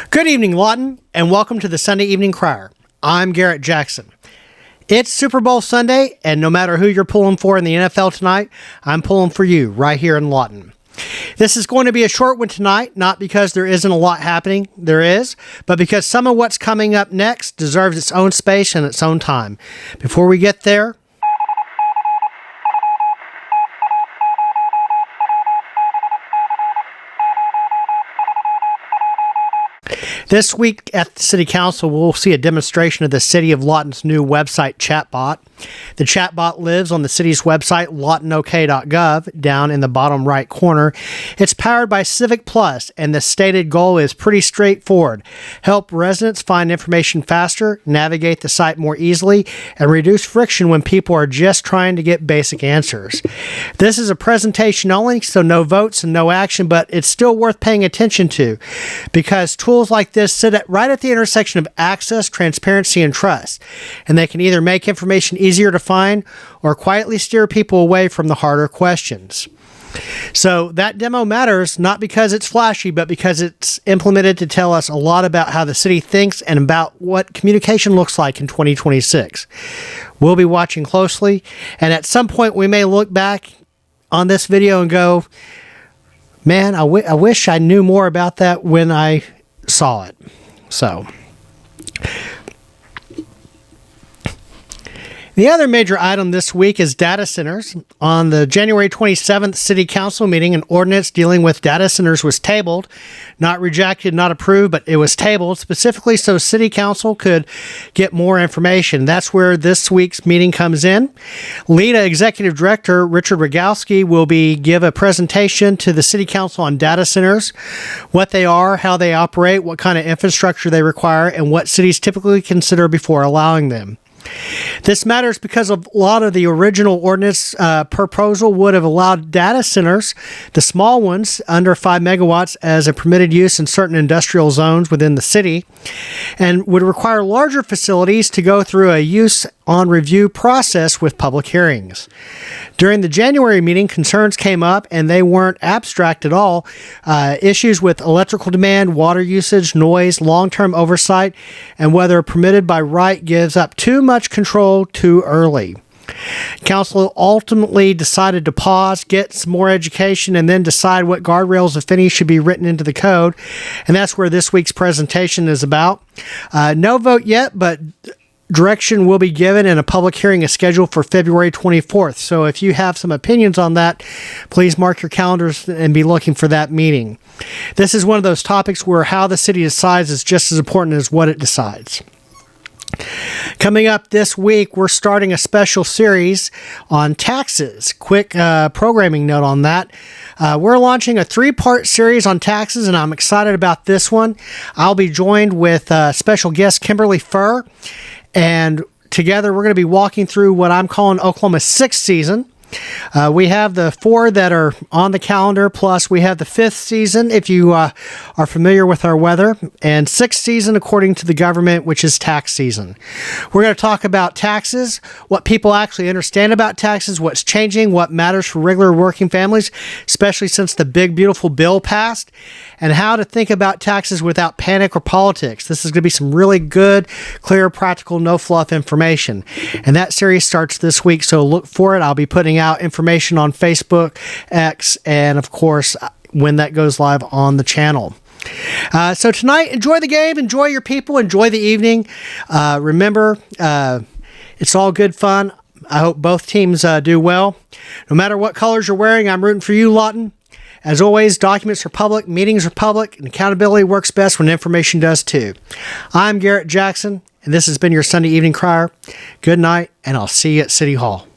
Good evening, Lawton, and welcome to the Sunday Evening Crier. I'm Garrett Jackson. It's Super Bowl Sunday, and no matter who you're pulling for in the NFL tonight, I'm pulling for you right here in Lawton. This is going to be a short one tonight, not because there isn't a lot happening, there is, but because some of what's coming up next deserves its own space and its own time. Before we get there, this week at the City Council, we'll see a demonstration of the City of Lawton's new website chatbot. The chatbot lives on the city's website, lawtonok.gov, down in the bottom right corner. It's powered by Civic Plus, and the stated goal is pretty straightforward. Help residents find information faster, navigate the site more easily, and reduce friction when people are just trying to get basic answers. This is a presentation only, so no votes and no action, but it's still worth paying attention to because tools like this sit right at the intersection of access, transparency, and trust, and they can either make information easier to find or quietly steer people away from the harder questions. So that demo matters not because it's flashy, but because it's implemented to tell us a lot about how the city thinks and about what communication looks like in 2026. We'll be watching closely, and at some point we may look back on this video and go, man, I wish I knew more about that when I saw it. So the other major item this week is data centers. On the January 27th City Council meeting, an ordinance dealing with data centers was tabled. Not rejected, not approved, but it was tabled specifically so City Council could get more information. That's where this week's meeting comes in. LEDA Executive Director Richard Rogowski will give a presentation to the City Council on data centers, what they are, how they operate, what kind of infrastructure they require, and what cities typically consider before allowing them. This matters because a lot of the original ordinance proposal would have allowed data centers, the small ones under 5 megawatts, as a permitted use in certain industrial zones within the city, and would require larger facilities to go through a use on review process with public hearings. During the January meeting, concerns came up, and they weren't abstract at all. Issues with electrical demand, water usage, noise, long-term oversight, and whether permitted by right gives up too much control too early. Council ultimately decided to pause, get some more education, and then decide what guardrails, if any, should be written into the code. And that's where this week's presentation is about. No vote yet, but direction will be given, and a public hearing is scheduled for February 24th. So if you have some opinions on that, please mark your calendars and be looking for that meeting. This is one of those topics where how the city decides is just as important as what it decides. Coming up this week, we're starting a special series on taxes. Quick programming note on that. We're launching a 3-part series on taxes, and I'm excited about this one. I'll be joined with special guest Kimberly Furr, and together we're going to be walking through what I'm calling Oklahoma's 6th season. We have the 4 that are on the calendar, plus we have the 5th season, if you are familiar with our weather, and 6th season according to the government, which is tax season. We're going to talk about taxes, what people actually understand about taxes, what's changing, what matters for regular working families, especially since the big, beautiful bill passed, and how to think about taxes without panic or politics. This is going to be some really good, clear, practical, no-fluff information. And that series starts this week, so look for it. I'll be putting out information on Facebook, X, and of course, when that goes live on the channel. So tonight, enjoy the game, enjoy your people, enjoy the evening. Remember, it's all good fun. I hope both teams do well. No matter what colors you're wearing, I'm rooting for you, Lawton. As always, documents are public, meetings are public, and accountability works best when information does too. I'm Garrett Jackson, and this has been your Sunday Evening Crier. Good night, and I'll see you at City Hall.